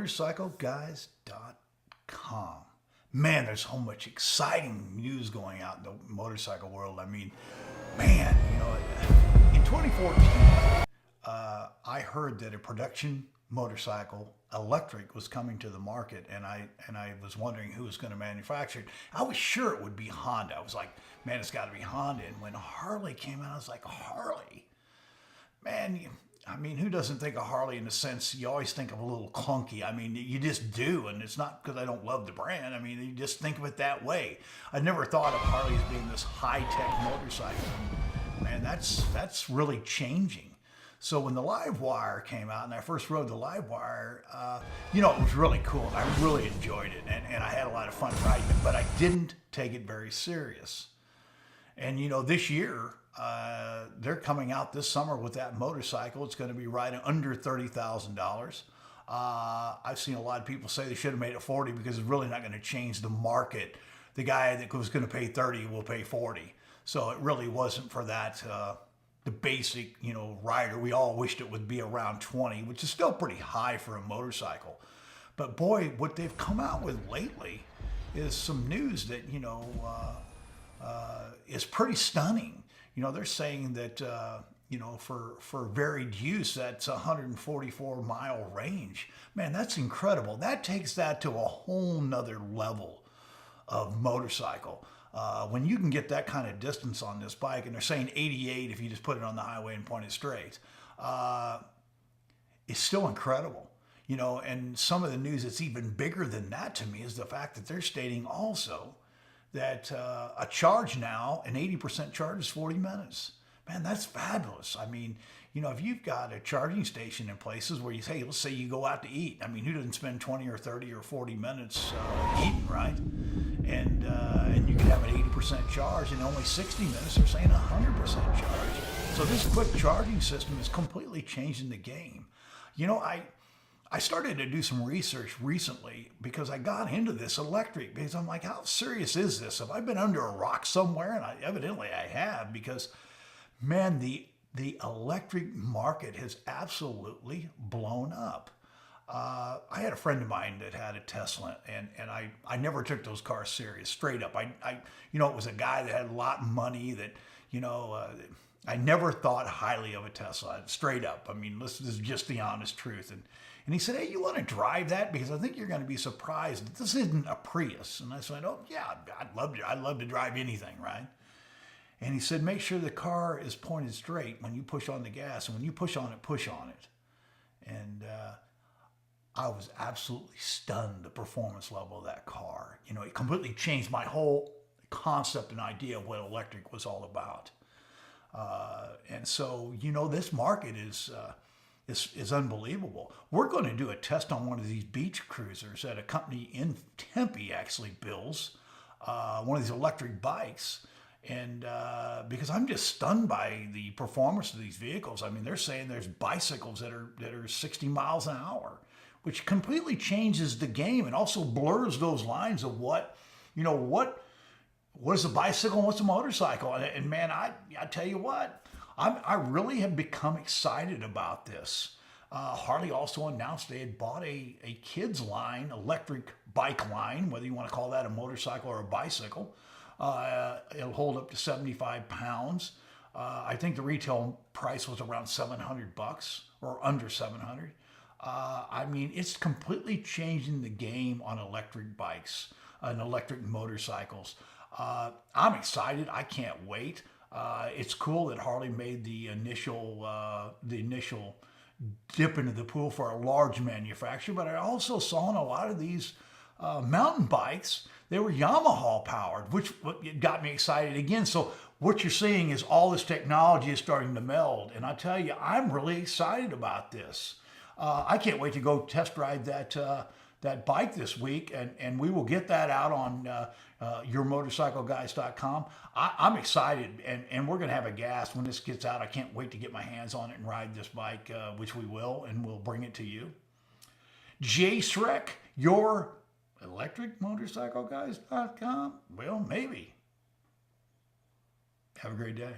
motorcycleguys.com. Man, there's so much exciting news going out in the motorcycle world. I mean, man, in 2014, I heard that a production motorcycle electric was coming to the market, and I was wondering who was going to manufacture it. I was sure it would be Honda. I was like, man, it's got to be Honda. And when Harley came out, I was like, Harley? Man, I mean, who doesn't think of Harley in the sense you always think of a little clunky? I mean, you just do, and it's not because I don't love the brand. I mean, you just think of it that way. I never thought of Harley as being this high-tech motorcycle. Man, that's really changing. So when the LiveWire came out, and I first rode the LiveWire, it was really cool. I really enjoyed it, and I had a lot of fun riding it, but I didn't take it very serious. And, this year, they're coming out this summer with that motorcycle. It's going to be right under $30,000. I've seen a lot of people say they should have made it 40 because it's really not going to change the market. The guy that was going to pay 30 will pay 40. So it really wasn't for that, the basic, rider. We all wished it would be around 20, which is still pretty high for a motorcycle. But boy, what they've come out with lately is some news that, is pretty stunning. They're saying that, for varied use, that's 144-mile range. Man, that's incredible. That takes that to a whole nother level of motorcycle. When you can get that kind of distance on this bike, and they're saying 88 if you just put it on the highway and point it straight, it's still incredible. And some of the news that's even bigger than that to me is the fact that they're stating also that a charge now, an 80% charge is 40 minutes. Man, that's fabulous. I mean, if you've got a charging station in places where let's say you go out to eat. I mean, who doesn't spend 20 or 30 or 40 minutes eating, right? And you can have an 80% charge in only 60 minutes. They're saying 100% charge. So this quick charging system is completely changing the game. I started to do some research recently because I got into this electric because I'm like, how serious is this? Have I been under a rock somewhere? And evidently I have, because, man, the electric market has absolutely blown up. I had a friend of mine that had a Tesla, and I never took those cars serious, straight up. It was a guy that had a lot of money that, I never thought highly of a Tesla, straight up. I mean, this is just the honest truth. And he said, hey, you want to drive that? Because I think you're going to be surprised that this isn't a Prius. And I said, oh, yeah, I'd love to drive anything, right? And he said, make sure the car is pointed straight when you push on the gas. And when you push on it. And I was absolutely stunned, the performance level of that car. It completely changed my whole concept and idea of what electric was all about. And so, this market is unbelievable. We're going to do a test on one of these beach cruisers that a company in Tempe actually builds, one of these electric bikes. And because I'm just stunned by the performance of these vehicles. I mean, they're saying there's bicycles that are 60 miles an hour, which completely changes the game and also blurs those lines of what is a bicycle and what's a motorcycle. And man, I tell you what, I really have become excited about this. Harley also announced they had bought a kids line, electric bike line, whether you want to call that a motorcycle or a bicycle. It'll hold up to 75 pounds. I think the retail price was around $700 or under 700. I mean, it's completely changing the game on electric bikes and electric motorcycles. I'm excited. I can't wait. It's cool that Harley made the initial dip into the pool for a large manufacturer, but I also saw in a lot of these mountain bikes, they were Yamaha powered, which got me excited again. So what you're seeing is all this technology is starting to meld. And I tell you, I'm really excited about this. I can't wait to go test ride that bike this week, and we will get that out on yourmotorcycleguys.com. I'm excited, and we're going to have a gas when this gets out. I can't wait to get my hands on it and ride this bike, which we will, and we'll bring it to you. Jay Shrek, your electricmotorcycleguys.com? Well, maybe. Have a great day.